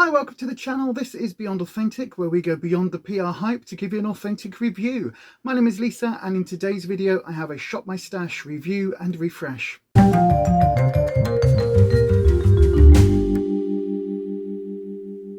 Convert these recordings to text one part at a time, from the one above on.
Hi, welcome to the channel. This is Beyond Authentic, where we go beyond the PR hype to give you an authentic review. My name is Lisa, and in today's video I have a Shop My Stash review and refresh.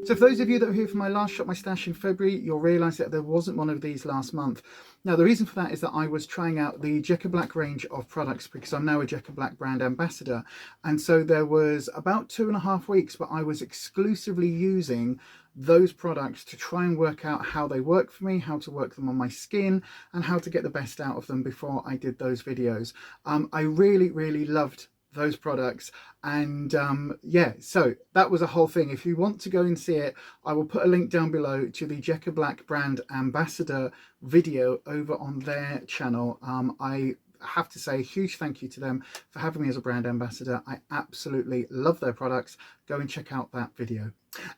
So for those of you that were here for my last Shop My Stash in February, you'll realise that there wasn't one of these last month. Now the reason for that is that I was trying out the Jekka Black range of products because I'm now a Jekka Black brand ambassador. And so there was about 2.5 weeks where I was exclusively using those products to try and work out how they work for me, how to work them on my skin, and how to get the best out of them before I did those videos. I really loved those products, and yeah, so that was a whole thing. If you want to go and see it, I will put a link down below to the Jekka Black brand ambassador video over on their channel. I have to say a huge thank you to them for having me as a brand ambassador. I absolutely love their products. Go and check out that video.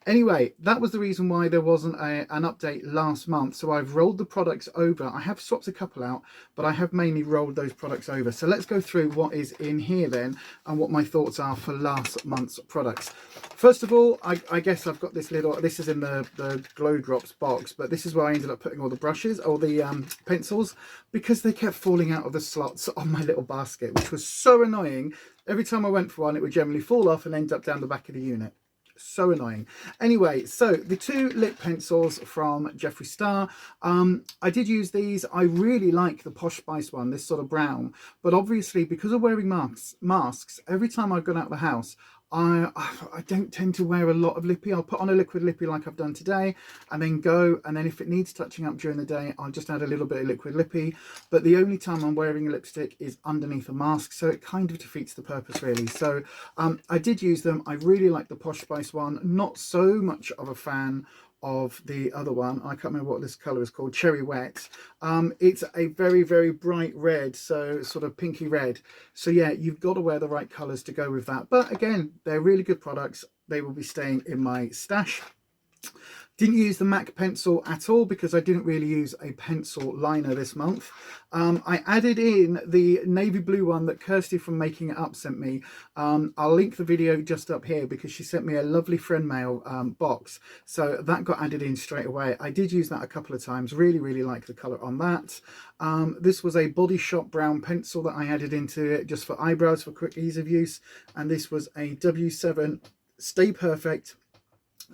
Anyway, that was the reason why there wasn't an update last month. So I've rolled the products over. I have swapped a couple out, but I have mainly rolled those products over. So let's go through what is in here then and what my thoughts are for last month's products. First of all, I guess I've got this little, this is in the Glow Drops box, but this is where I ended up putting all the brushes, all the pencils, because they kept falling out of the slots on my little basket, which was so annoying. Every time I went for one, it would generally fall off and end up down the back of the unit. So annoying. Anyway, so the two lip pencils from Jeffree Star, I did use these. I really like the Posh Spice one, this sort of brown, but obviously because of wearing masks, every time I've gone out of the house, I don't tend to wear a lot of lippy. I'll put on a liquid lippy like I've done today and then go, and then if it needs touching up during the day, I'll just add a little bit of liquid lippy. But the only time I'm wearing a lipstick is underneath a mask, so it kind of defeats the purpose really. So I did use them. I really like the Posh Spice one, not so much of a fan of the other one. I can't remember what this color is called, Cherry Wet. It's a very bright red, so sort of pinky red. So yeah, you've got to wear the right colors to go with that. But again, they're really good products. They will be staying in my stash. Didn't use the MAC pencil at all because I didn't really use a pencil liner this month. I added in the navy blue one that Kirsty from Making It Up sent me. I'll link the video just up here because she sent me a lovely friend mail box. So that got added in straight away. I did use that a couple of times. Really like the colour on that. This was a Body Shop brown pencil that I added into it just for eyebrows for quick ease of use. And this was a W7 Stay Perfect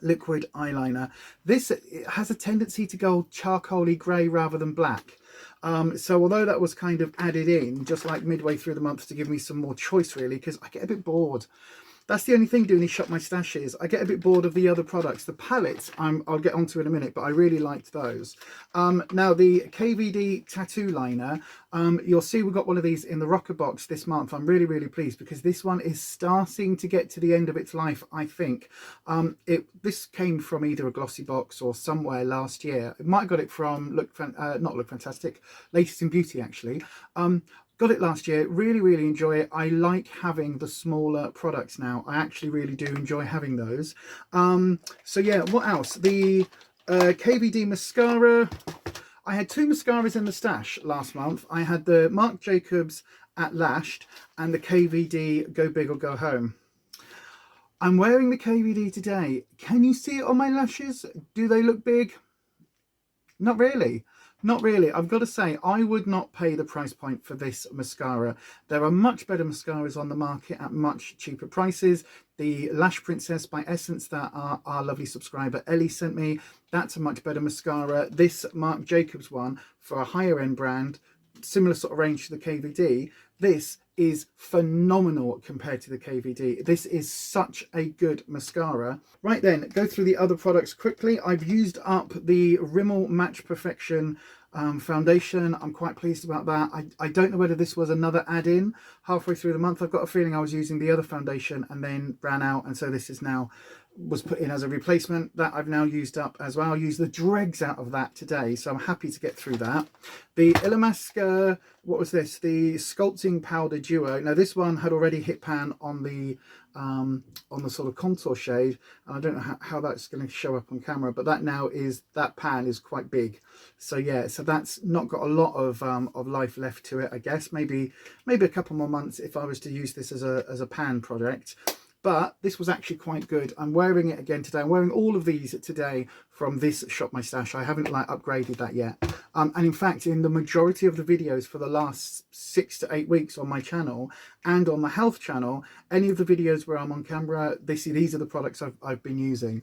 liquid eyeliner. This has a tendency to go charcoaly grey rather than black. So although that was kind of added in just like midway through the month to give me some more choice really, because I get a bit bored. That's the only thing doing these Shop My Stashes. I get a bit bored of the other products. The palettes I'll get onto in a minute, but I really liked those. Now the KVD tattoo liner, you'll see we've got one of these in the rocker box this month. I'm really pleased because this one is starting to get to the end of its life, I think. This came from either a glossy box or somewhere last year. I might have got it from not Look Fantastic, Latest in Beauty actually. Got it last year, really enjoy it. I like having the smaller products now. I actually really do enjoy having those. So yeah, what else? The KVD mascara. I had two mascaras in the stash last month. I had the Marc Jacobs at Lashed and the KVD Go Big or Go Home. I'm wearing the KVD today. Can you see it on my lashes? Do they look big? Not really. Not really. I've got to say, I would not pay the price point for this mascara. There are much better mascaras on the market at much cheaper prices. The Lash Princess by Essence that our lovely subscriber Ellie sent me, that's a much better mascara. This Marc Jacobs one, for a higher end brand, similar sort of range to the KVD, this is phenomenal compared to the KVD. This is such a good mascara. Right then, go through the other products quickly. I've used up the Rimmel Match Perfection foundation. I'm quite pleased about that. I don't know whether this was another add-in halfway through the month. I've got a feeling I was using the other foundation and then ran out, and so this is now was put in as a replacement. That I've now used up as well. I used the dregs out of that today, so I'm happy to get through that. The Illamasqua, what was this? The Sculpting Powder Duo. Now this one had already hit pan on the sort of contour shade, and I don't know how that's going to show up on camera, but that now is, that pan is quite big. So yeah, so that's not got a lot of life left to it, I guess. Maybe a couple more months if I was to use this as a pan product. but this was actually quite good. I'm wearing it again today. I'm wearing all of these today from this Shop My Stash. I haven't like upgraded that yet. And in fact, in the majority of the videos for the last 6 to 8 weeks on my channel and on the health channel, any of the videos where I'm on camera, these are the products I've been using.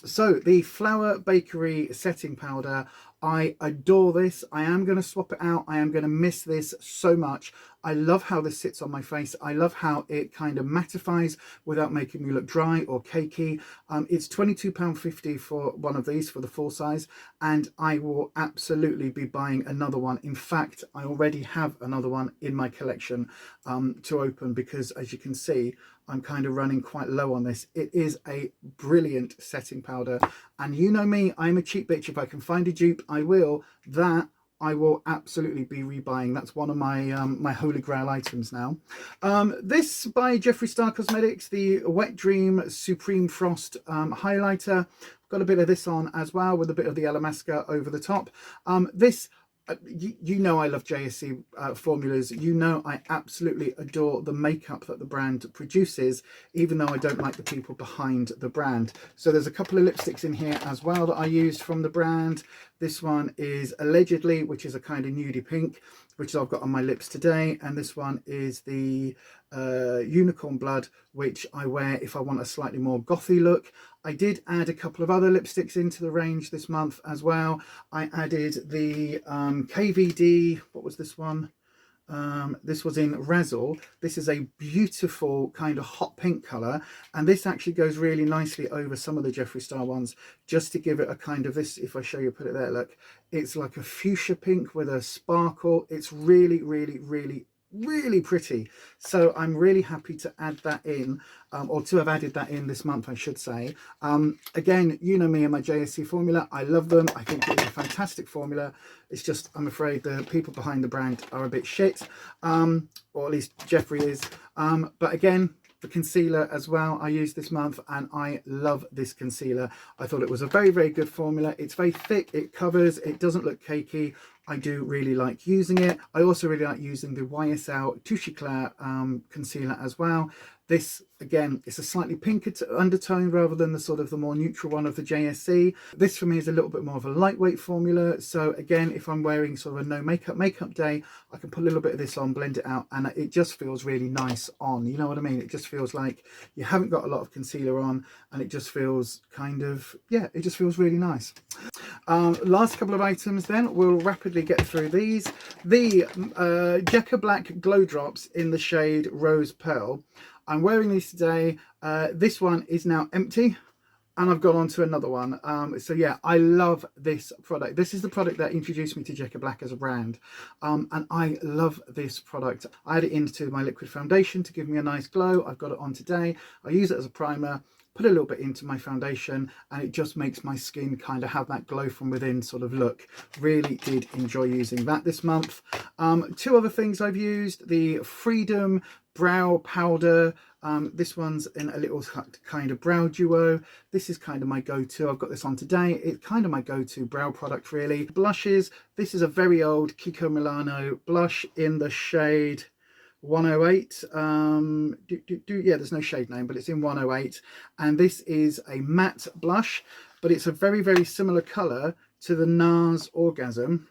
So the Flower Bakery setting powder, I adore this. I am going to swap it out. I am going to miss this so much. I love how this sits on my face. I love how it kind of mattifies without making me look dry or cakey. It's £22.50 for one of these for the full size, and I will absolutely be buying another one. In fact, I already have another one in my collection to open, because as you can see, I'm kind of running quite low on this. It is a brilliant setting powder, and you know me, I'm a cheap bitch. If I can find a dupe, I will. That I will absolutely be rebuying. That's one of my my holy grail items now. This by Jeffree Star Cosmetics, the Wet Dream Supreme Frost highlighter. Got a bit of this on as well, with a bit of the Alamasca over the top. This you know I love JSC formulas. You know I absolutely adore the makeup that the brand produces, even though I don't like the people behind the brand. So there's a couple of lipsticks in here as well that I used from the brand. This one is Allegedly, which is a kind of nudie pink, which I've got on my lips today. And this one is the Unicorn Blood, which I wear if I want a slightly more gothy look. I did add a couple of other lipsticks into the range this month as well. I added the KVD, what was this one? This was in Razzle. This is a beautiful kind of hot pink colour, and this actually goes really nicely over some of the Jeffree Star ones, just to give it a kind of this, if I show you, put it there, look, it's like a fuchsia pink with a sparkle. It's really, really, really, really pretty. So I'm really happy to add that in, or to have added that in this month, I should say. Again, you know me and my JSC formula. I love them. I think it's a fantastic formula. It's just, I'm afraid the people behind the brand are a bit shit, or at least Jeffree is. But again, the concealer as well I used this month, and I love this concealer. I thought it was a very, very good formula. It's very thick, it covers, it doesn't look cakey. I do really like using it. I also really like using the YSL Touche Eclair concealer as well. This, again, it's a slightly pinker undertone rather than the sort of the more neutral one of the JSC. This for me is a little bit more of a lightweight formula. So again, if I'm wearing sort of a no makeup day, I can put a little bit of this on, blend it out, and it just feels really nice on. You know what I mean? It just feels like you haven't got a lot of concealer on, and it just feels kind of, yeah, it just feels really nice. Last couple of items then, we'll rapidly get through these. The Jekka Black Glow Drops in the shade Rose Pearl. I'm wearing these today. This one is now empty, and I've gone on to another one. So yeah, I love this product. This is the product that introduced me to Jekka Black as a brand, and I love this product. I add it into my liquid foundation to give me a nice glow. I've got it on today. I use it as a primer, put a little bit into my foundation, and it just makes my skin kind of have that glow from within sort of look. Really did enjoy using that this month. Two other things I've used: the Freedom Brow Powder. This one's in a little kind of brow duo. This is kind of my go-to. I've got this on today. It's kind of my go-to brow product, really. Blushes. This is a very old Kiko Milano blush in the shade 108. Yeah, there's no shade name, but it's in 108, and this is a matte blush, but it's a very, very similar color to the NARS Orgasm.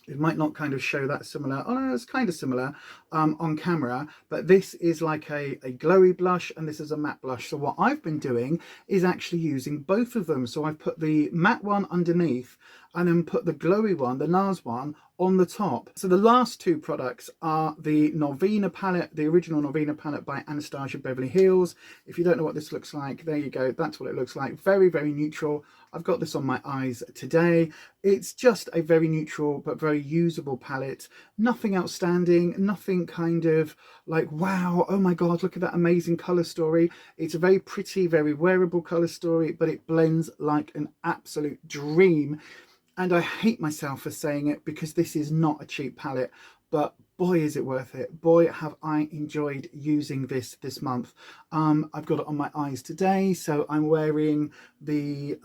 It might not kind of show that similar. Oh no, it's kind of similar on camera, but this is like a glowy blush, and this is a matte blush. So what I've been doing is actually using both of them. So I've put the matte one underneath, and then put the glowy one, the NARS one, on the top. So the last two products are the Norvina palette, the original Norvina palette by Anastasia Beverly Hills. If you don't know what this looks like, there you go. That's what it looks like. Very, very neutral. I've got this on my eyes today. It's just a very neutral but very usable palette. Nothing outstanding, nothing kind of like, wow, oh my God, look at that amazing color story. It's a very pretty, very wearable color story, but it blends like an absolute dream. And I hate myself for saying it, because this is not a cheap palette, but boy, is it worth it. Boy, have I enjoyed using this month. I've got it on my eyes today, so I'm wearing the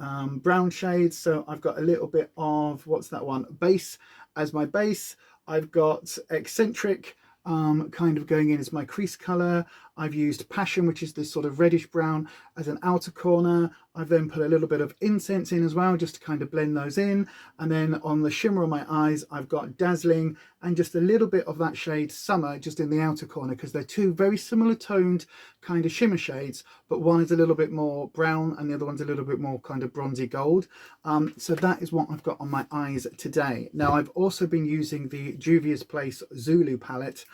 brown shades. So I've got a little bit of, what's that one, Base as my base. I've got Eccentric kind of going in as my crease color. I've used Passion, which is this sort of reddish brown, as an outer corner. I've then put a little bit of incense in as well, just to kind of blend those in. And then on the shimmer on my eyes, I've got Dazzling and just a little bit of that shade Summer just in the outer corner, because they're two very similar toned kind of shimmer shades, but one is a little bit more brown and the other one's a little bit more kind of bronzy gold. So that is what I've got on my eyes today. Now, I've also been using the Juvia's Place Zulu palette,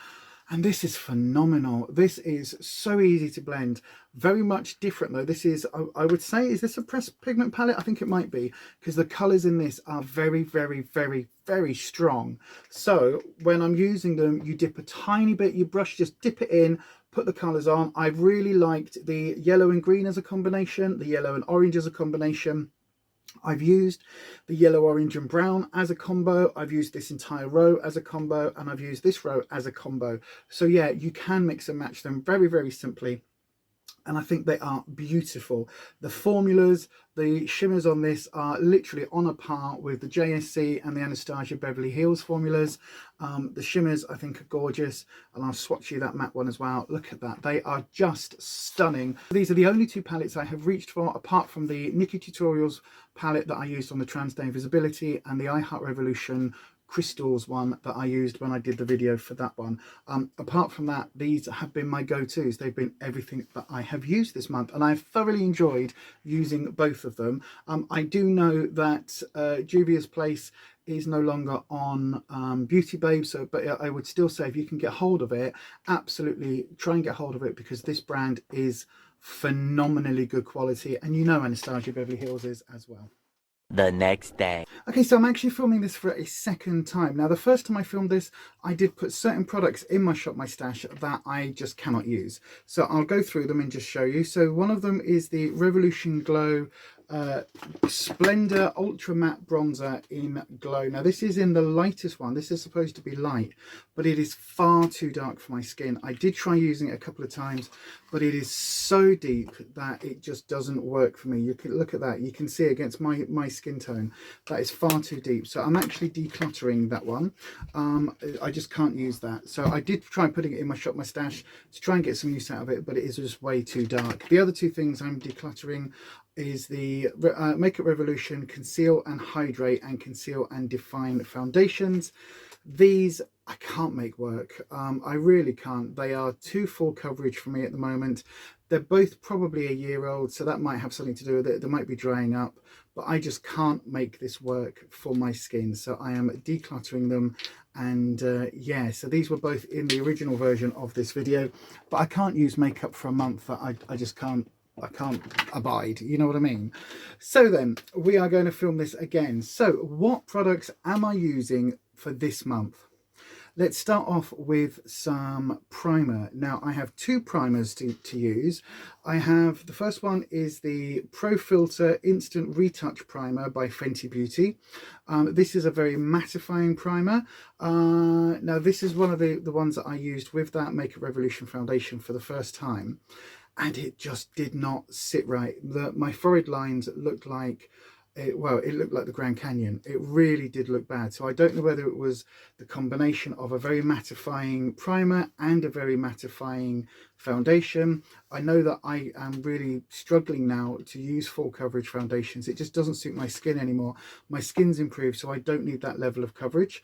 and this is phenomenal. This is so easy to blend. Very much different though. This is, I would say, is this a pressed pigment palette? I think it might be, because the colours in this are very, very, very, very strong. So when I'm using them, you dip a tiny bit, you brush, just dip it in, put the colours on. I really liked the yellow and green as a combination, the yellow and orange as a combination. I've used the yellow, orange and brown as a combo. I've used this entire row as a combo, and I've used this row as a combo. So yeah, you can mix and match them very, very simply. And I think they are beautiful. The formulas, the shimmers on this are literally on a par with the JSC and the Anastasia Beverly Hills formulas. The shimmers I think are gorgeous, and I'll swatch you that matte one as well. Look at that, they are just stunning. These are the only two palettes I have reached for, apart from the Nikki Tutorials palette that I used on the Trans Day Invisibility and the I Heart Revolution crystals one that I used when I did the video for that one. Apart from that, these have been my go-tos. They've been everything that I have used this month, and I've thoroughly enjoyed using both of them. I do know that Juvia's Place is no longer on Beauty Babe, so but I would still say if you can get hold of it, absolutely try and get hold of it, because this brand is phenomenally good quality, and you know Anastasia Beverly Hills is as well. The next day. Okay, so I'm actually filming this for a second time. Now, the first time I filmed this, I did put certain products in my Shop My Stash that I just cannot use. So I'll go through them and just show you. So one of them is the Revolution Glow Splendor Ultra Matte Bronzer in Glow. Now, this is in the lightest one. This is supposed to be light, but it is far too dark for my skin. I did try using it a couple of times, but it is so deep that it just doesn't work for me. You can look at that. You can see against my skin tone, that is far too deep. So I'm actually decluttering that one. I just can't use that. So I did try putting it in my Shop My Stash to try and get some use out of it, but it is just way too dark. The other two things I'm decluttering is the Makeup Revolution Conceal and Hydrate and Conceal and Define foundations. These I can't make work. I really can't. They are too full coverage for me at the moment. They're both probably a year old, so that might have something to do with it. They might be drying up, but I just can't make this work for my skin. So I am decluttering them. And yeah, so these were both in the original version of this video, but I can't use makeup for a month. I just can't. I can't abide, you know what I mean? So then we are going to film this again. So what products am I using for this month? Let's start off with some primer. Now I have two primers to use. I have, the first one is the Pro Filter Instant Retouch Primer by Fenty Beauty. This is a very mattifying primer. Now this is one of the ones that I used with that Makeup Revolution foundation for the first time, and it just did not sit right. My forehead lines looked like, well, it looked like the Grand Canyon. It really did look bad. So I don't know whether it was the combination of a very mattifying primer and a very mattifying foundation. I know that I am really struggling now to use full coverage foundations. It just doesn't suit my skin anymore. My skin's improved, so I don't need that level of coverage.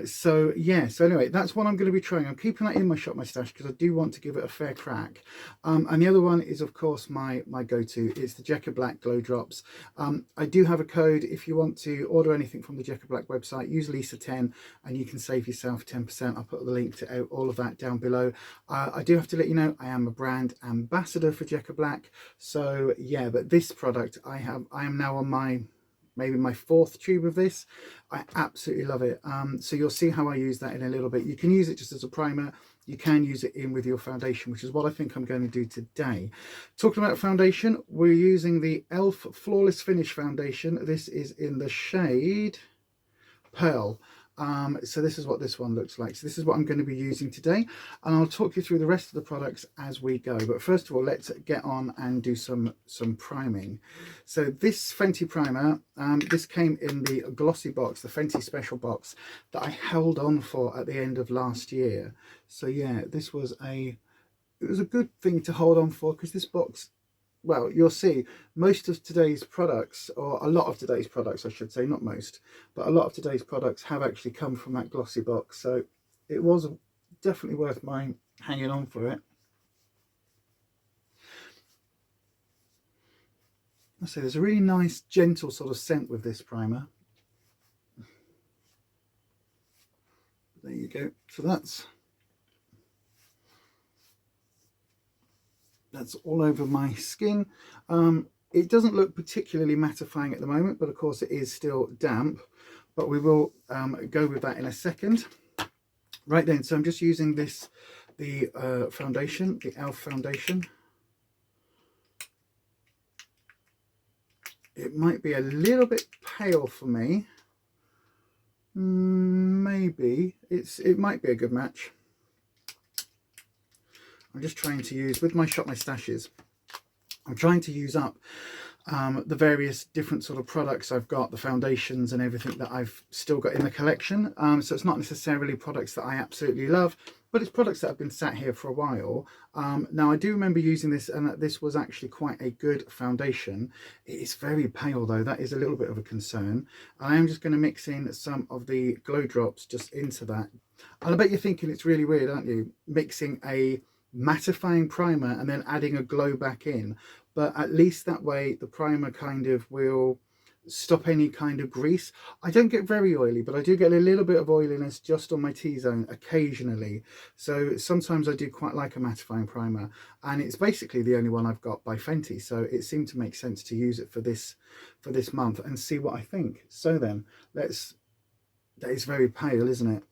So yeah, so anyway, that's what I'm going to be trying. I'm keeping that in my Shop My Stash because I do want to give it a fair crack. And the other one is, of course, my go-to. It's the Jecca Black Glow Drops. I do have a code if you want to order anything from the Jecca Black website. Use Lisa10 and you can save yourself 10%. I'll put the link to all of that down below. I do have to let you know I am a brand ambassador for Jecca Black. So yeah, but this product I am now on maybe my fourth tube of this. I absolutely love it. So you'll see how I use that in a little bit. You can use it just as a primer. You can use it in with your foundation, which is what I think I'm going to do today. Talking about foundation, we're using the e.l.f. Flawless Finish Foundation. This is in the shade Pearl. So this is what this one looks like. So this is what I'm going to be using today, and I'll talk you through the rest of the products as we go. But first of all, let's get on and do some priming. So this Fenty primer, this came in the glossy box, the Fenty special box that I held on for at the end of last year. So yeah, this was a it was a good thing to hold on for, because this box, well, you'll see most of today's products, or a lot of today's products I should say, not most, but a lot of today's products have actually come from that glossy box, so it was definitely worth my hanging on for it. I say there's a really nice gentle sort of scent with this primer. There you go. So that's all over my skin. It doesn't look particularly mattifying at the moment, but of course it is still damp, but we will go with that in a second. Right then, so I'm just using the foundation, the e.l.f. foundation. It might be a little bit pale for me. Maybe it might be a good match. I'm just trying to use, with my Shop My Stashes, I'm trying to use up the various different sort of products I've got, the foundations and everything that I've still got in the collection. So it's not necessarily products that I absolutely love, but it's products that have been sat here for a while. Now I do remember using this, and that this was actually quite a good foundation. It is very pale though, that is a little bit of a concern. I am just going to mix in some of the glow drops just into that. And I bet you're thinking it's really weird, aren't you, mixing a mattifying primer and then adding a glow back in, but at least that way the primer kind of will stop any kind of grease. I don't get very oily, but I do get a little bit of oiliness just on my T-zone occasionally, so sometimes I do quite like a mattifying primer, and it's basically the only one I've got by Fenty, so it seemed to make sense to use it for this month and see what I think. So then that is very pale, isn't it?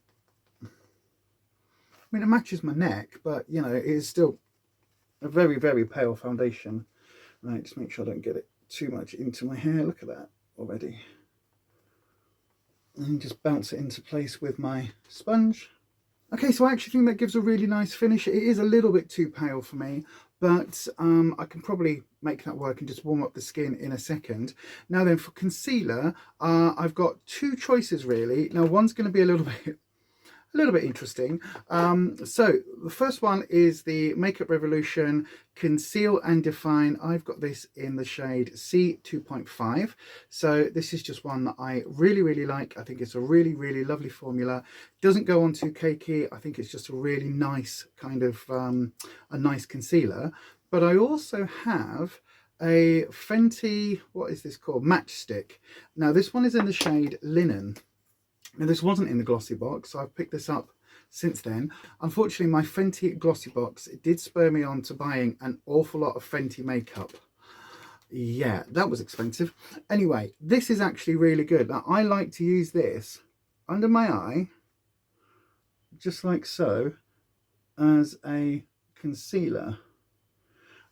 I mean, it matches my neck, but you know, it is still a very, very pale foundation. Right, just make sure I don't get it too much into my hair. Look at that already. And just bounce it into place with my sponge. Okay, so I actually think that gives a really nice finish. It is a little bit too pale for me, but I can probably make that work and just warm up the skin in a second. Now then, for concealer, I've got two choices really. Now one's going to be a little bit interesting. So the first one is the Makeup Revolution Conceal and Define. I've got this in the shade C2.5. So this is just one that I really, really like. I think it's a really, really lovely formula. Doesn't go on too cakey. I think it's just a really nice kind of a nice concealer. But I also have a Fenty, what is this called? Matchstick. Now this one is in the shade Linen. Now this wasn't in the glossy box, so I've picked this up since then. Unfortunately, my Fenty glossy box, it did spur me on to buying an awful lot of Fenty makeup. Yeah, that was expensive. Anyway, this is actually really good. Now, I like to use this under my eye, just like so, as a concealer.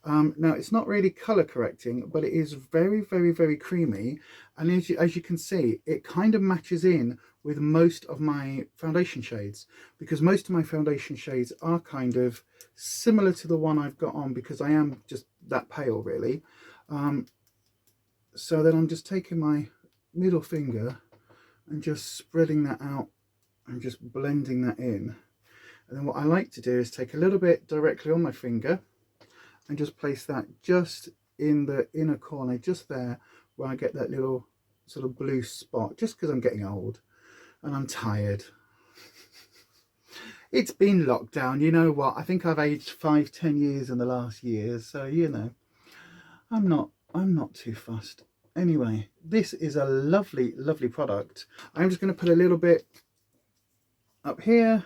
Now it's not really color correcting, but it is very, very, very creamy, and as you can see, it kind of matches in with most of my foundation shades, because most of my foundation shades are kind of similar to the one I've got on, because I am just that pale really. So then I'm just taking my middle finger and just spreading that out and just blending that in, and then what I like to do is take a little bit directly on my finger and just place that just in the inner corner, just there where I get that little sort of blue spot, just because I'm getting old and I'm tired. It's been lockdown, you know what? I think I've aged 5-10 years in the last year, so you know, I'm not too fussed. Anyway, this is a lovely, lovely product. I'm just going to put a little bit up here,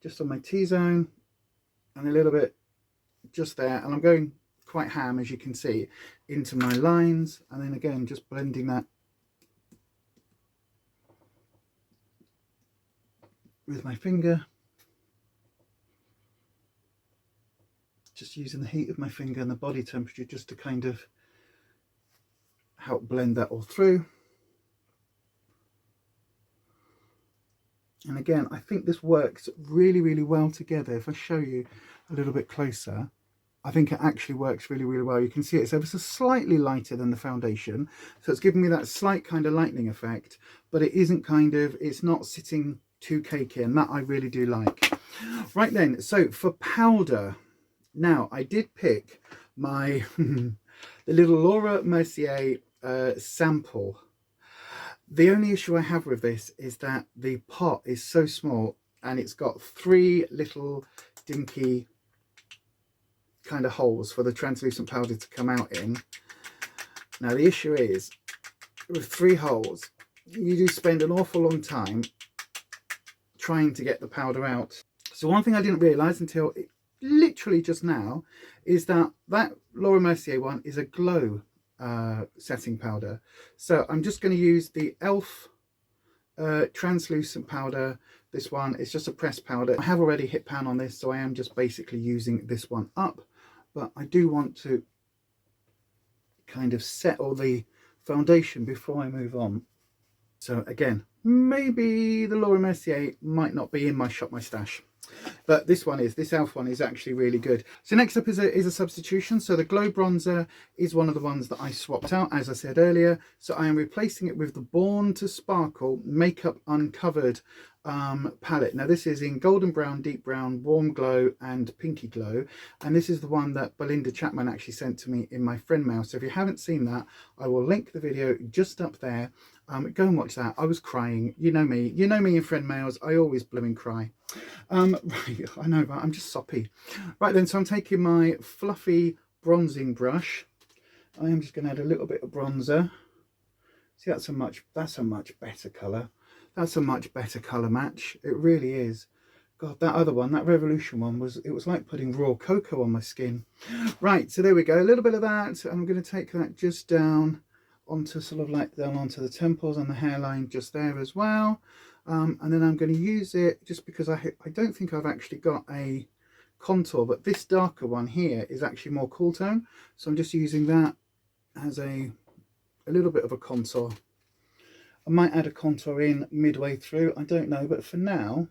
just on my T-zone, and a little bit just there, and I'm going quite ham, as you can see, into my lines, and then again just blending that with my finger, just using the heat of my finger and the body temperature just to kind of help blend that all through. And again, I think this works really, really well together. If I show you a little bit closer, I think it actually works really, really well. You can see it's ever so slightly lighter than the foundation, so it's giving me that slight kind of lightening effect, but it isn't kind of, it's not sitting too cakey, and that I really do like. Right then, so for powder, Now, I did pick my the little Laura Mercier sample. The only issue I have with this is that the pot is so small and it's got 3 little dinky kind of holes for the translucent powder to come out in. Now, the issue is with 3 holes, you do spend an awful long time trying to get the powder out. So one thing I didn't realise until literally just now is that Laura Mercier one is a glow setting powder. So I'm just going to use the e.l.f. Translucent powder. This one is just a pressed powder. I have already hit pan on this, so I am just basically using this one up, but I do want to kind of settle the foundation before I move on. So again, maybe the Laura Mercier might not be in my Shop My Stash, but this e.l.f. one is actually really good. So next up is a substitution. So the Glow Bronzer is one of the ones that I swapped out, as I said earlier. So I am replacing it with the Born to Sparkle Makeup Uncovered palette. Now this is in golden brown, deep brown, warm glow and pinky glow, and this is the one that Belinda Chapman actually sent to me in my friend mail. So if you haven't seen that, I will link the video just up there. Go and watch that. I was crying. You know me in friend mails, I always blooming cry. Right, I know, but I'm just soppy. Right then, so I'm taking my fluffy bronzing brush. I am just going to add a little bit of bronzer. See, that's a much better colour. That's a much better colour match. It really is. God, that other one, that Revolution one, was like putting raw cocoa on my skin. Right, so there we go. A little bit of that. And I'm going to take that just down onto sort of like down onto the temples and the hairline just there as well. And then I'm going to use it just because I don't think I've actually got a contour, but this darker one here is actually more cool tone. So I'm just using that as a little bit of a contour. I might add a contour in midway through, I don't know, but for now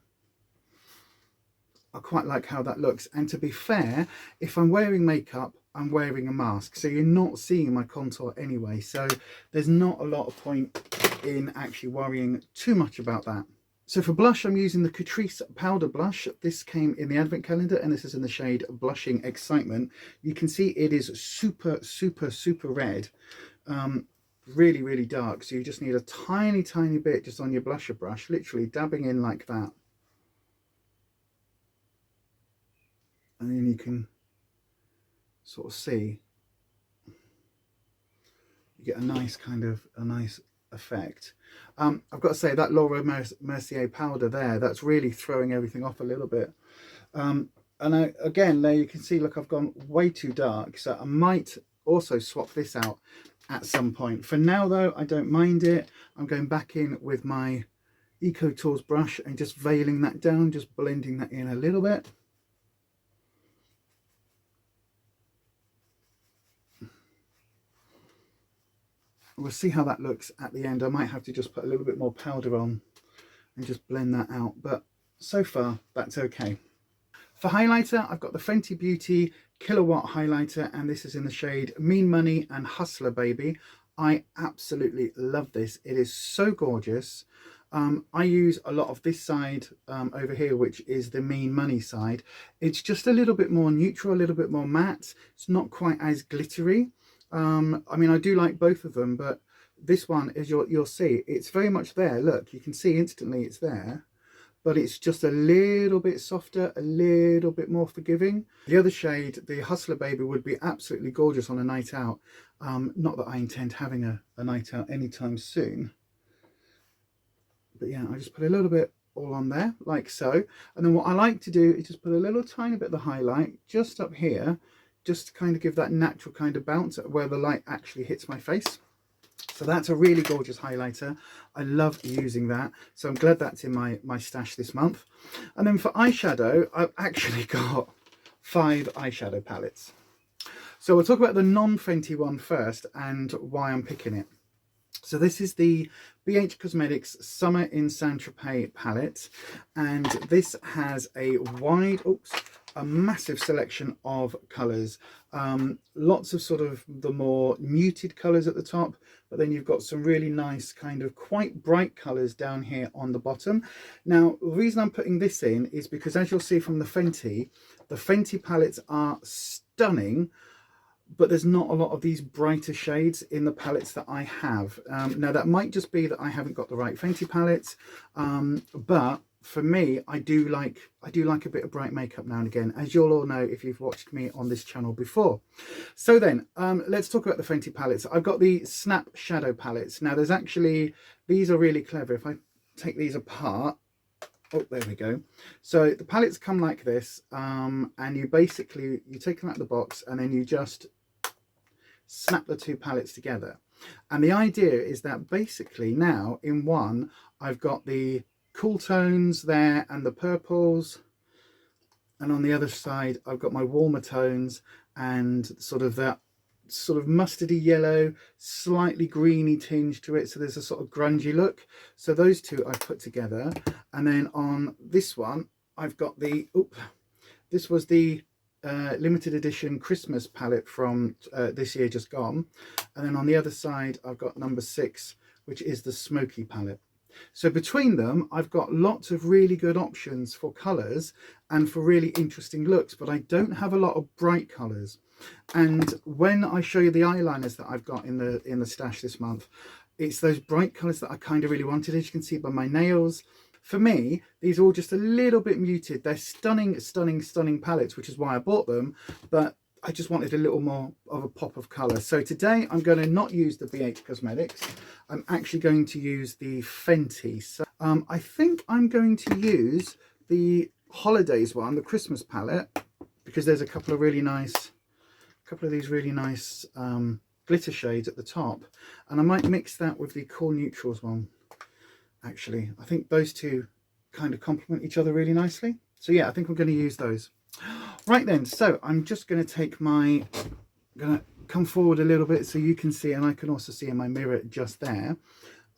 I quite like how that looks. And to be fair, if I'm wearing makeup, I'm wearing a mask, so you're not seeing my contour anyway, so there's not a lot of point in actually worrying too much about that. So for blush, I'm using the Catrice powder blush. This came in the advent calendar and this is in the shade Blushing Excitement. You can see it is super red, really, really dark. So you just need a tiny bit just on your blusher brush, literally dabbing in like that. And then you can sort of see, you get a nice effect. I've got to say that Laura Mercier powder there, that's really throwing everything off a little bit. And again, there you can see, look, I've gone way too dark, so I might also swap this out at some point. For now though, I don't mind it. I'm going back in with my Eco Tools brush and just veiling that down, just blending that in a little bit. We'll see how that looks at the end. I might have to just put a little bit more powder on and just blend that out, but so far that's okay. For highlighter, I've got the Fenty Beauty Kilowatt highlighter, and this is in the shade Mean Money and Hustler Baby. I absolutely love this. It is so gorgeous. I use a lot of this side over here, which is the Mean Money side. It's just a little bit more neutral, a little bit more matte. It's not quite as glittery. I mean, I do like both of them, but this one, as you'll see, it's very much there. Look, you can see instantly it's there, but it's just a little bit softer, a little bit more forgiving. The other shade, the Hustler Baby, would be absolutely gorgeous on a night out. Not that I intend having a night out anytime soon. But yeah, I just put a little bit all on there, like so. And then what I like to do is just put a little tiny bit of the highlight just up here, just to kind of give that natural kind of bounce where the light actually hits my face. So that's a really gorgeous highlighter. I love using that. So I'm glad that's in my stash this month. And then for eyeshadow, I've actually got 5 eyeshadow palettes. So we'll talk about the non-Fenty one first and why I'm picking it. So this is the BH Cosmetics Summer in Saint-Tropez palette, and this has a massive selection of colours. Lots of sort of the more muted colours at the top, but then you've got some really nice kind of quite bright colours down here on the bottom. Now, the reason I'm putting this in is because, as you'll see from the Fenty, The Fenty palettes are stunning, but there's not a lot of these brighter shades in the palettes that I have. Now that might just be that I haven't got the right Fenty palettes, but for me, I do like a bit of bright makeup now and again, as you'll all know if you've watched me on this channel before. So then, let's talk about the Fenty palettes. I've got the Snap Shadow palettes. Now there's actually, these are really clever. If I take these apart, oh, there we go. So the palettes come like this, and you basically, you take them out of the box and then you just snap the two palettes together. And the idea is that basically now in one, I've got the cool tones there and the purples, and on the other side I've got my warmer tones and sort of that sort of mustardy yellow, slightly greeny tinge to it, so there's a sort of grungy look. So those two I've put together, and then on this one I've got the, this was the limited edition Christmas palette from this year just gone, and then on the other side I've got number 6, which is the smoky palette. So between them I've got lots of really good options for colours and for really interesting looks, but I don't have a lot of bright colours. And when I show you the eyeliners that I've got in the stash this month, it's those bright colours that I kind of really wanted. As you can see by my nails, for me, these are all just a little bit muted. They're stunning, stunning, stunning palettes, which is why I bought them, but I just wanted a little more of a pop of colour. So today I'm going to not use the BH Cosmetics. I'm actually going to use the Fenty. So I think I'm going to use the Holidays one, the Christmas palette, because there's a couple of these really nice glitter shades at the top, and I might mix that with the Cool Neutrals one. Actually, I think those two kind of complement each other really nicely. So yeah, I think I'm going to use those. Right then, so I'm just going to take my, going to come forward a little bit so you can see, and I can also see in my mirror just there.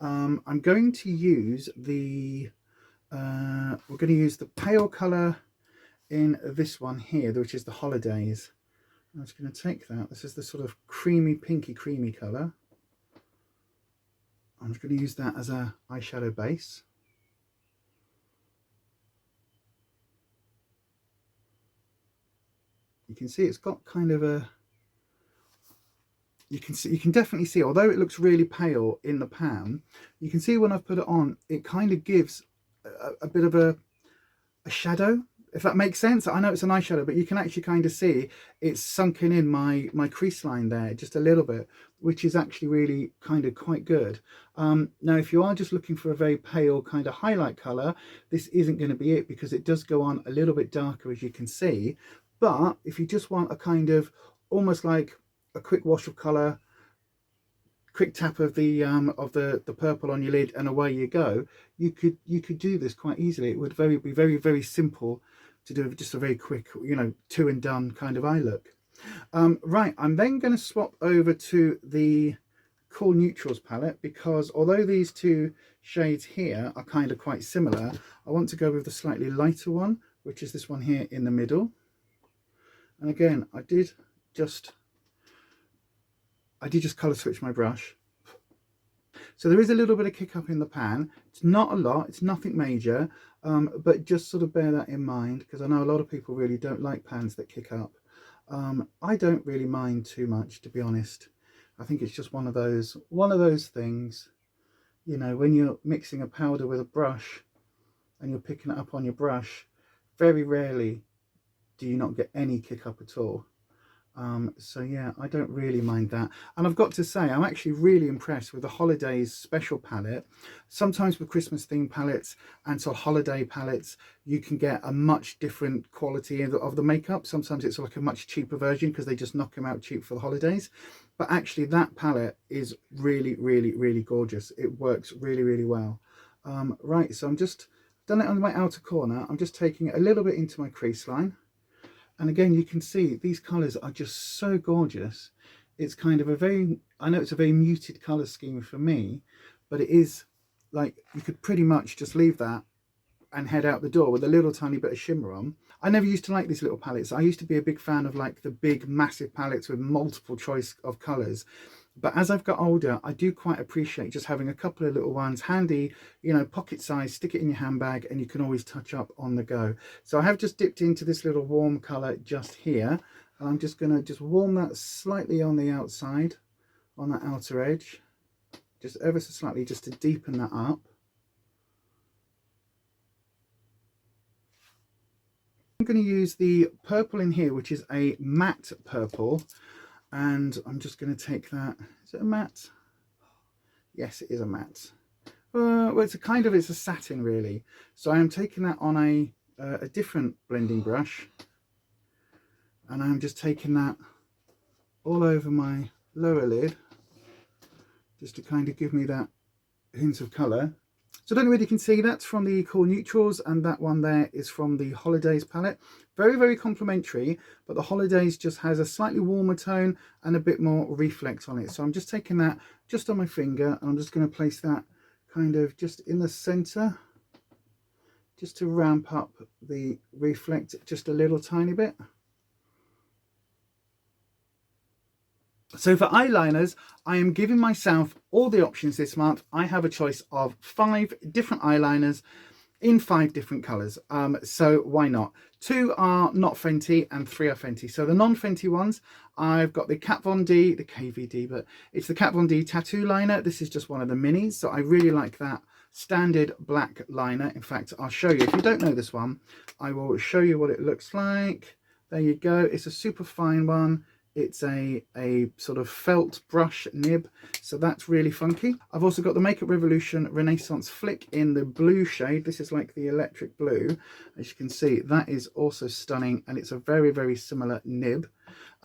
I'm going to use the, we're going to use the pale colour in this one here, which is the Holidays. I'm just going to take that. This is the sort of creamy, pinky, creamy colour. I'm just going to use that as a eyeshadow base. You can see it's got kind of a, you can definitely see, although it looks really pale in the pan, you can see when I've put it on, it kind of gives a bit of a shadow, if that makes sense. I know it's an eyeshadow, but you can actually kind of see it's sunken in my crease line there just a little bit, which is actually really kind of quite good. Now, if you are just looking for a very pale kind of highlight colour, this isn't going to be it, because it does go on a little bit darker, as you can see. But if you just want a kind of almost like a quick wash of colour, quick tap of the purple on your lid, and away you go, you could do this quite easily. It would be very, very simple to do just a very quick, you know, two and done kind of eye look. Right, I'm then going to swap over to the Cool Neutrals palette, because although these two shades here are kind of quite similar, I want to go with the slightly lighter one, which is this one here in the middle. And again, I did just colour switch my brush. So there is a little bit of kick up in the pan. It's not a lot, it's nothing major, but just sort of bear that in mind, because I know a lot of people really don't like pans that kick up. I don't really mind too much, to be honest. I think it's just one of those things, you know, when you're mixing a powder with a brush and you're picking it up on your brush, very rarely do you not get any kick up at all. So yeah, I don't really mind that. And I've got to say, I'm actually really impressed with the Holidays special palette. Sometimes with Christmas themed palettes and sort of holiday palettes, you can get a much different quality of the makeup. Sometimes it's like a much cheaper version because they just knock them out cheap for the holidays. But actually that palette is really, really, really gorgeous. It works really, really well. Right, so I'm just done it on my outer corner. I'm just taking it a little bit into my crease line. And again, you can see these colours are just so gorgeous. It's kind of a very, I know it's a very muted colour scheme for me, but it is like, you could pretty much just leave that and head out the door with a little tiny bit of shimmer on. I never used to like these little palettes. I used to be a big fan of like the big massive palettes with multiple choice of colours. But as I've got older, I do quite appreciate just having a couple of little ones handy, you know, pocket size, stick it in your handbag and you can always touch up on the go. So I have just dipped into this little warm colour just here. And I'm just going to just warm that slightly on the outside, on that outer edge, just ever so slightly, just to deepen that up. I'm going to use the purple in here, which is a matte purple. And I'm just going to take that. Is it a matte? Yes, it is a matte. Well, it's a satin really. So I am taking that on a different blending brush, and I'm just taking that all over my lower lid, just to kind of give me that hint of colour. So I don't know whether you can see, that's from the Cool Neutrals, and that one there is from the Holidays palette. Very, very complementary, but the Holidays just has a slightly warmer tone and a bit more reflect on it. So I'm just taking that just on my finger, and I'm just going to place that kind of just in the centre, just to ramp up the reflect just a little tiny bit. So for eyeliners, I am giving myself all the options this month. I have a choice of 5 different eyeliners in 5 different colours. So why not? 2 are not Fenty and 3 are Fenty. So the non-Fenty ones, I've got the Kat Von D, the KVD, but it's the Kat Von D tattoo liner. This is just one of the minis. So I really like that standard black liner. In fact, I'll show you. If you don't know this one, I will show you what it looks like. There you go. It's a super fine one. It's a sort of felt brush nib, so that's really funky. I've also got the Makeup Revolution Renaissance Flick in the blue shade. This is like the electric blue. As you can see, that is also stunning, and it's a very, very similar nib.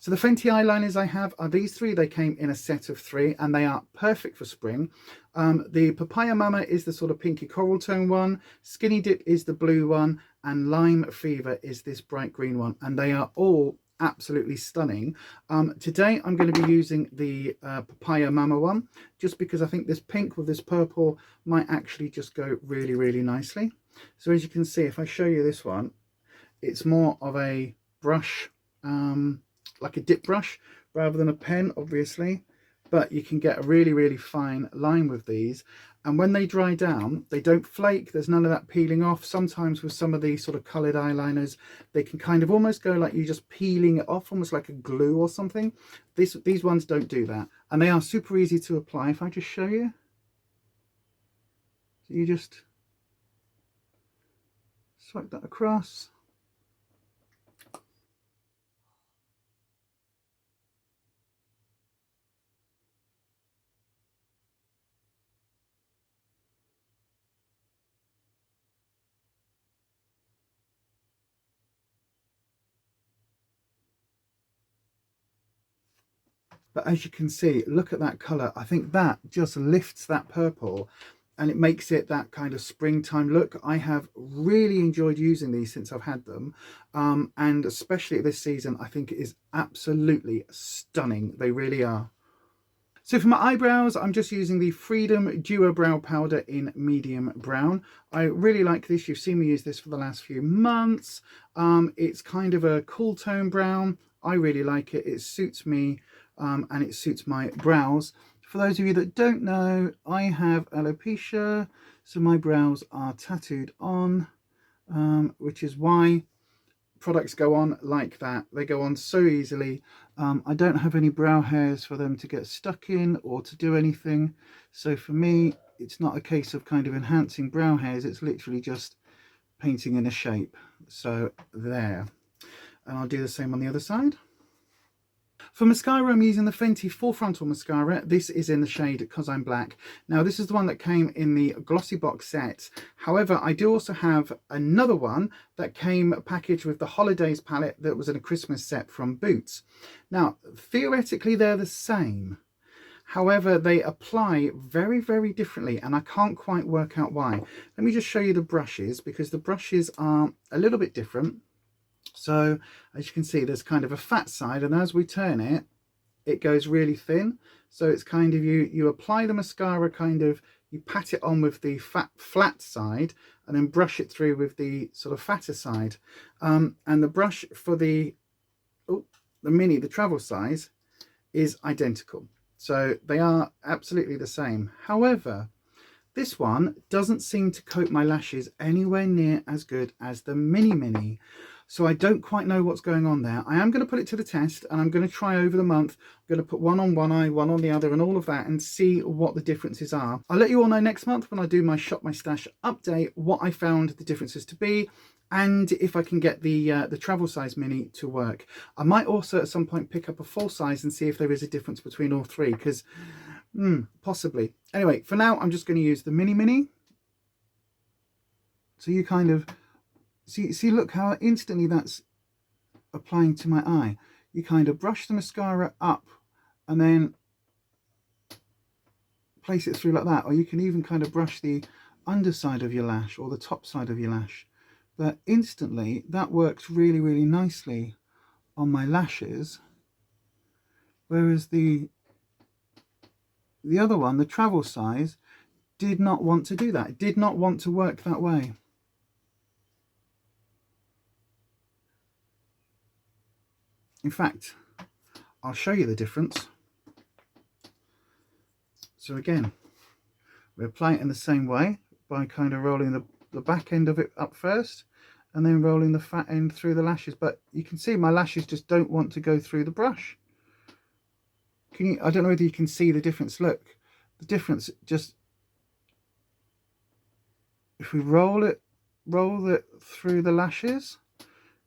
So the Fenty eyeliners I have are these 3. They came in a set of 3, and they are perfect for spring. The Papaya Mama is the sort of pinky coral tone one, Skinny Dip is the blue one, and Lime Fever is this bright green one, and they are all absolutely stunning. Today I'm going to be using the Papaya Mama one, just because I think this pink with this purple might actually just go really, really nicely. So as you can see, if I show you this one, it's more of a brush, like a dip brush rather than a pen, obviously, but you can get a really, really fine line with these. And when they dry down, they don't flake. There's none of that peeling off. Sometimes with some of these sort of coloured eyeliners, they can kind of almost go like you're just peeling it off, almost like a glue or something. These ones don't do that. And they are super easy to apply. If I just show you. So you just swipe that across. But as you can see, look at that colour. I think that just lifts that purple and it makes it that kind of springtime look. I have really enjoyed using these since I've had them. And especially this season, I think it is absolutely stunning. They really are. So for my eyebrows, I'm just using the Freedom Duo Brow Powder in medium brown. I really like this. You've seen me use this for the last few months. It's kind of a cool tone brown. I really like it. It suits me. And it suits my brows. For those of you that don't know, I have alopecia, so my brows are tattooed on, which is why products go on like that. They go on so easily. I don't have any brow hairs for them to get stuck in or to do anything. So for me, it's not a case of kind of enhancing brow hairs. It's literally just painting in a shape. So there. And I'll do the same on the other side. For mascara, I'm using the Fenty Full Frontal Mascara. This is in the shade Cause I'm Black. Now, this is the one that came in the glossy box set. However, I do also have another one that came packaged with the Holidays palette that was in a Christmas set from Boots. Now, theoretically, they're the same. However, they apply very, very differently, and I can't quite work out why. Let me just show you the brushes, because the brushes are a little bit different. So as you can see, there's kind of a fat side, and as we turn it, it goes really thin. So it's kind of, you apply the mascara, kind of, you pat it on with the flat side and then brush it through with the sort of fatter side. And the brush for the mini, the travel size, is identical. So they are absolutely the same. However, this one doesn't seem to coat my lashes anywhere near as good as the mini. So I don't quite know what's going on there. I am going to put it to the test, and I'm going to try over the month. I'm going to put one on one eye, one on the other, and all of that, and see what the differences are. I'll let you all know next month when I do my Shop My Stash update what I found the differences to be, and if I can get the travel size mini to work. I might also at some point pick up a full size and see if there is a difference between all three, because possibly. Anyway, for now, I'm just going to use the mini. So you kind of see, look how instantly that's applying to my eye. You kind of brush the mascara up and then place it through like that. Or you can even kind of brush the underside of your lash or the top side of your lash. But instantly, that works really, really nicely on my lashes. Whereas the other one, the travel size, did not want to do that. It did not want to work that way. In fact, I'll show you the difference. So again, we apply it in the same way by kind of rolling the back end of it up first and then rolling the fat end through the lashes. But you can see my lashes just don't want to go through the brush. I don't know whether you can see the difference. Look, the difference just, if we roll it through the lashes,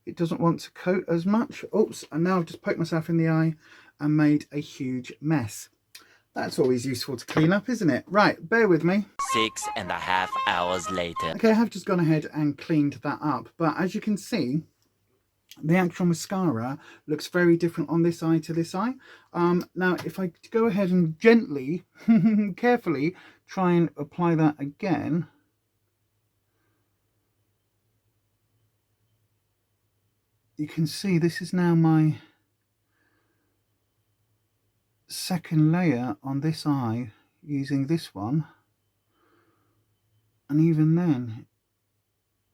it doesn't want to coat as much. Oops, and now I've just poked myself in the eye and made a huge mess. That's always useful to clean up, isn't it? Right, bear with me. 6.5 hours later. Okay, I have just gone ahead and cleaned that up. But as you can see, the actual mascara looks very different on this eye to this eye. Now, if I go ahead and gently, carefully try and apply that again, you can see this is now my second layer on this eye using this one, and even then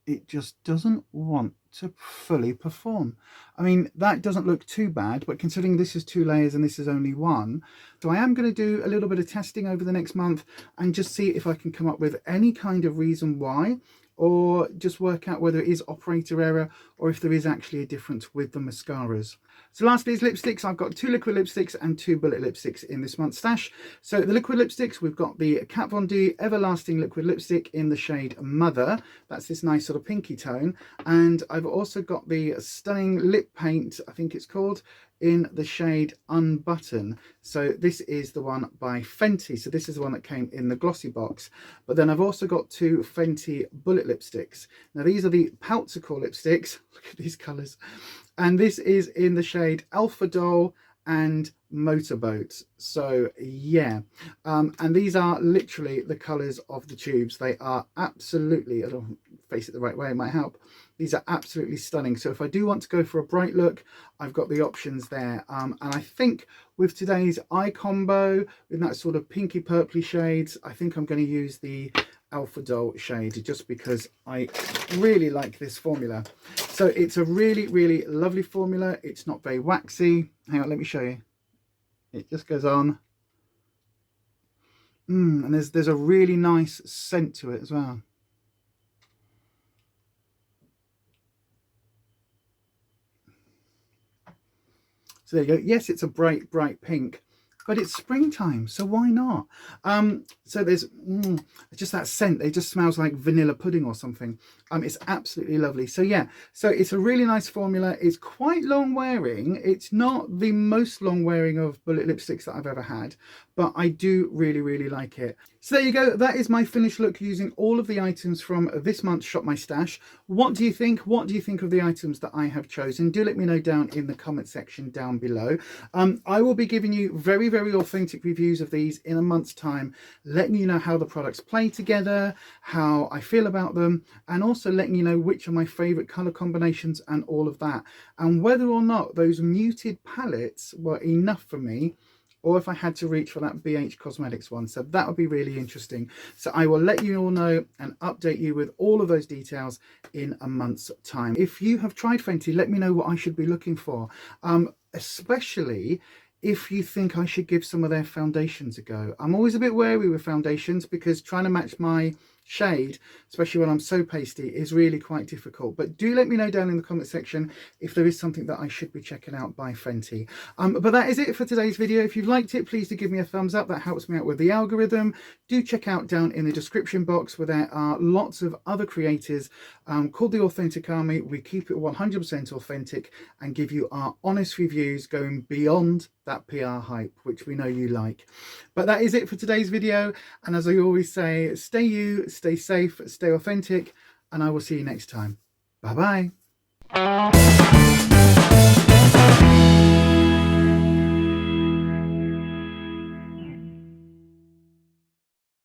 it just doesn't want to fully perform. I mean, that doesn't look too bad, but considering this is 2 layers and this is only 1, so I am going to do a little bit of testing over the next month and just see if I can come up with any kind of reason why, or just work out whether it is operator error or if there is actually a difference with the mascaras. So lastly is lipsticks. I've got 2 liquid lipsticks and 2 bullet lipsticks in this month's stash. So the liquid lipsticks, we've got the Kat Von D Everlasting Liquid Lipstick in the shade Mother. That's this nice sort of pinky tone. And I've also got the stunning lip paint, I think it's called, in the shade Unbutton. So this is the one by Fenty. So this is the one that came in the glossy box. But then I've also got 2 Fenty bullet lipsticks. Now these are the Pouncicle lipsticks. Look at these colours. And this is in the shade Alpha Doll and Motorboat. So yeah, and these are literally the colours of the tubes. They are absolutely, I don't face it the right way, it might help. These are absolutely stunning. So if I do want to go for a bright look, I've got the options there. And I think with today's eye combo, with that sort of pinky purpley shades, I think I'm going to use the Alpha Doll shade just because I really like this formula. So it's a really, really lovely formula. It's not very waxy. Hang on, let me show you. It just goes on. And there's a really nice scent to it as well. So there you go. Yes, it's a bright, bright pink, but it's springtime, so why not? So there's just that scent. It just smells like vanilla pudding or something. It's absolutely lovely. So yeah, so it's a really nice formula. It's quite long wearing. It's not the most long wearing of bullet lipsticks that I've ever had, but I do really, really like it. So there you go. That is my finished look using all of the items from this month's Shop My Stash. What do you think? What do you think of the items that I have chosen? Do let me know down in the comment section down below. I will be giving you very, very authentic reviews of these in a month's time, letting you know how the products play together, how I feel about them, and also letting you know which are my favorite color combinations and all of that, and whether or not those muted palettes were enough for me, or if I had to reach for that BH Cosmetics one. So that would be really interesting. So I will let you all know and update you with all of those details in a month's time. If you have tried Fenty, let me know what I should be looking for, especially if you think I should give some of their foundations a go. I'm always a bit wary with foundations because trying to match my shade, especially when I'm so pasty, is really quite difficult. But do let me know down in the comment section if there is something that I should be checking out by Fenty. But that is it for today's video. If you've liked it, please do give me a thumbs up. That helps me out with the algorithm. Do check out down in the description box where there are lots of other creators called the Authentic Army. We keep it 100% authentic and give you our honest reviews going beyond that PR hype, which we know you like. But that is it for today's video. And as I always say, stay you, stay safe, stay authentic, and I will see you next time. Bye bye.